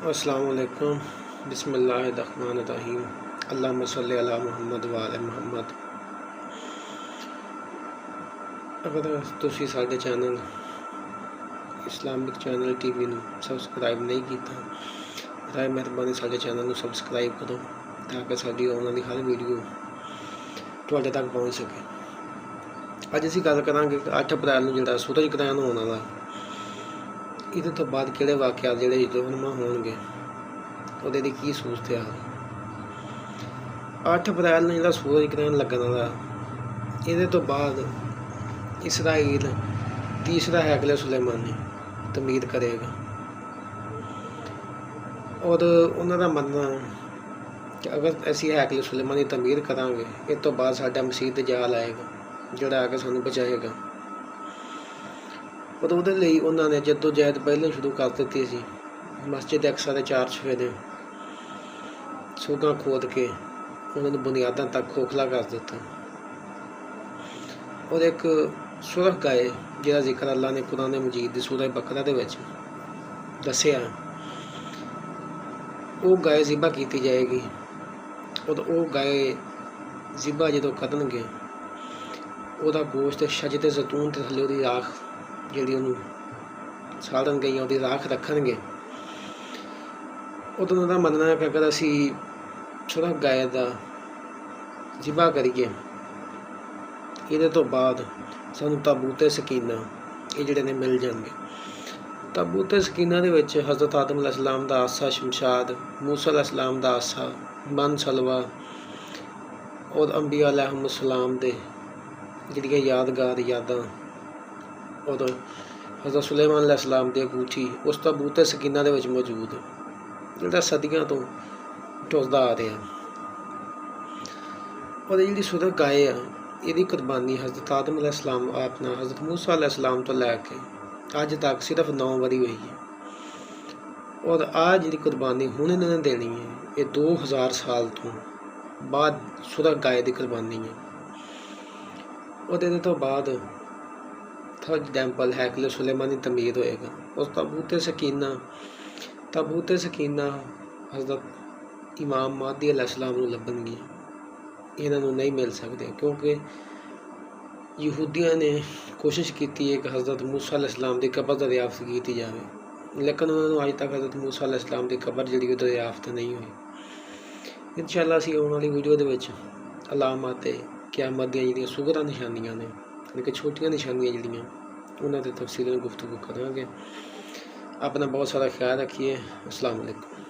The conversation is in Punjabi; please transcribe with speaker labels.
Speaker 1: अस्सलाम वालेकुम। बिस्मिल्लाहिर्रहमानिर्रहीम। अल्लाहुम्मा सल्लि अला मुहम्मद व आले मुहम्मद। अगर तुसी साडे चैनल इस्लामिक चैनल टीवी नूं सबसक्राइब नहीं कीता, बराए मेहरबानी साडे चैनल नूं सबसक्राइब करो ताकि साडी आउण वाली हर वीडियो तुहाडे तक पहुँच सके। अज असीं गल करांगे 8 अप्रैल नूं जिहड़ा सूरज ग्रहण होण वाला, ਇਹਦੇ ਤੋਂ ਬਾਅਦ ਕਿਹੜੇ ਵਾਕਿਆਤ ਜਿਹੜੇ ਹਿਜਰਤਨੁਮਾ ਹੋਣਗੇ, ਉਹਦੇ ਦੀ ਕੀ ਸੂਰਤ ਹੈ। 8 ਅਪ੍ਰੈਲ ਨੂੰ ਜਿਹੜਾ ਸੂਰਜ ਗ੍ਰਹਿਣ ਲੱਗਣ ਵਾਲਾ, ਇਹਦੇ ਤੋਂ ਬਾਅਦ ਇਸਰਾਈਲ ਤੀਸਰਾ ਹੈਕਲੇ ਸੁਲੇਮਾਨੀ ਤਮੀਰ ਕਰੇਗਾ ਔਰ ਉਹਨਾਂ ਦਾ ਮੰਨਣਾ ਕਿ ਅਗਰ ਅਸੀਂ ਹੈਕਲੇ ਸੁਲੇਮਾਨੀ ਤਮੀਰ ਕਰਾਂਗੇ, ਇਸ ਤੋਂ ਬਾਅਦ ਸਾਡਾ ਮਸੀਹ ਦਜਾਲ ਆਏਗਾ ਜਿਹੜਾ ਆ ਕੇ ਸਾਨੂੰ ਬਚਾਏਗਾ। ਪਰ ਉਹਦੇ ਲਈ ਉਹਨਾਂ ਨੇ ਜਦੋਜਹਿਦ ਪਹਿਲਾਂ ਸ਼ੁਰੂ ਕਰ ਦਿੱਤੀ ਸੀ। ਮਸਜਿਦ ਅਕਸਾ ਦੇ 4 ਚੁਫੇਰੇ ਸੂਗਾਂ ਖੋਦ ਕੇ ਉਹਨਾਂ ਨੂੰ ਬੁਨਿਆਦਾਂ ਤੱਕ ਖੋਖਲਾ ਕਰ ਦਿੱਤਾ ਔਰ ਇੱਕ ਸੁਰਖ ਗਾਏ ਜਿਹਦਾ ਜ਼ਿਕਰ ਅੱਲਾ ਨੇ ਕੁਰਾਨ ਮਜੀਦ ਦੀ ਸੂਰਾ ਬਕਰਾ ਦੇ ਵਿੱਚ ਦੱਸਿਆ, ਉਹ ਗਾਏ ਜ਼ਿਬਾ ਕੀਤੀ ਜਾਏਗੀ ਔਰ ਉਹ ਗਾਏ ਜ਼ਿਬਾ ਜਦੋਂ ਕਰਨਗੇ, ਉਹਦਾ ਗੋਸ਼ਤ ਸ਼ਜਰੇ ਜ਼ੈਤੂਨ ਦੇ ਥੱਲੇ ਉਹਦੀ ਰਾਖ ਜਿਹੜੀ ਉਹਨੂੰ ਸਾੜਨ ਗਈ ਉਹਦੀ ਰਾਖ ਰੱਖਣਗੇ। ਉਦੋਂ ਉਹਨਾਂ ਦਾ ਮੰਨਣਾ ਹੈ ਕਿ ਅਗਰ ਅਸੀਂ ਸੁਰਖ ਗਾਏ ਦਾ ਜ਼ਿਬਾ ਕਰੀਏ, ਇਹਦੇ ਤੋਂ ਬਾਅਦ ਸਾਨੂੰ ਤਾਬੂਤ ਸਕੀਨਾ ਇਹ ਜਿਹੜੇ ਨੇ ਮਿਲ ਜਾਣਗੇ। ਤਾਬੂਤ ਸਕੀਨਾ ਦੇ ਵਿੱਚ ਹਜ਼ਰਤ ਆਦਮ अलैहिस्सलाम ਦਾ ਆਸਾ ਸ਼ਮਸ਼ਾਦ, मूसा अलैहिस्सलाम ਦਾ ਆਸਾ, ਬਨ ਸਲਵਾ ਔਰ ਅੰਬੀਆ अलैहिस्सलाम ਦੇ ਜਿਹੜੀਆਂ ਯਾਦਗਾਰ ਯਾਦਾਂ ਔਰ हज़रत सुलेमान अलैहिस्सलाम ਦੀ ਅੰਗੂਠੀ ਉਸ ਤਾਬੂਤ ਸਕੀਨਾ ਦੇ ਵਿੱਚ ਮੌਜੂਦ, ਜਿਹੜਾ ਸਦੀਆਂ ਤੋਂ ਟੁਰਦਾ ਆ ਰਿਹਾ। ਔਰ ਜਿਹੜੀ ਸੁਰਖ ਗਾਏ ਆ, ਇਹਦੀ ਕੁਰਬਾਨੀ ਹਜ਼ਰਤ ਆਦਮ अलैहिस्सलाम ਆਪਣਾ हज़रत मूसा अलैहिस्सलाम ਤੋਂ ਲੈ ਕੇ ਅੱਜ ਤੱਕ ਸਿਰਫ 9 ਵਾਰੀ ਹੋਈ ਹੈ। ਔਰ ਆਹ ਜਿਹੜੀ ਕੁਰਬਾਨੀ ਹੁਣ ਇਹਨਾਂ ਨੇ ਦੇਣੀ ਹੈ, ਇਹ 2000 ਸਾਲ ਤੋਂ ਬਾਅਦ ਸੁਰਖ ਗਾਏ ਦੀ ਕੁਰਬਾਨੀ ਹੈ। ਔਰ ਇਹਦੇ ਤੋਂ ਬਾਅਦ थर्ड टैंपल हैकले सुलेमानी तमीर होएगा। उस ताबूत सकीना हज़रत इमाम महदी अलैहिस्सलाम नूं लभणगियां, इन्हां नूं नहीं मिल सकते क्योंकि यहूदियों ने कोशिश की है कि हज़रत मूसा अलैहिस्सलाम की कबर दरियाफ्त की जाए, लेकिन उन्होंने अज तक हज़रत मूसा अलैहिस्सलाम की कबर जी दरियाफ्त नहीं हुई। इंशाअल्लाह असीं आउण वाली वीडियो दे विच अलामात क़यामत दी जिहड़ियां सुगरा निशानियां ने, कि छोटियां निशानियां जिहड़ियां उन्हां ते तफसीलन गुफ्तगू करांगे। अपना बहुत सारा ख्याल रखिए। अस्सलाम वालेकुम।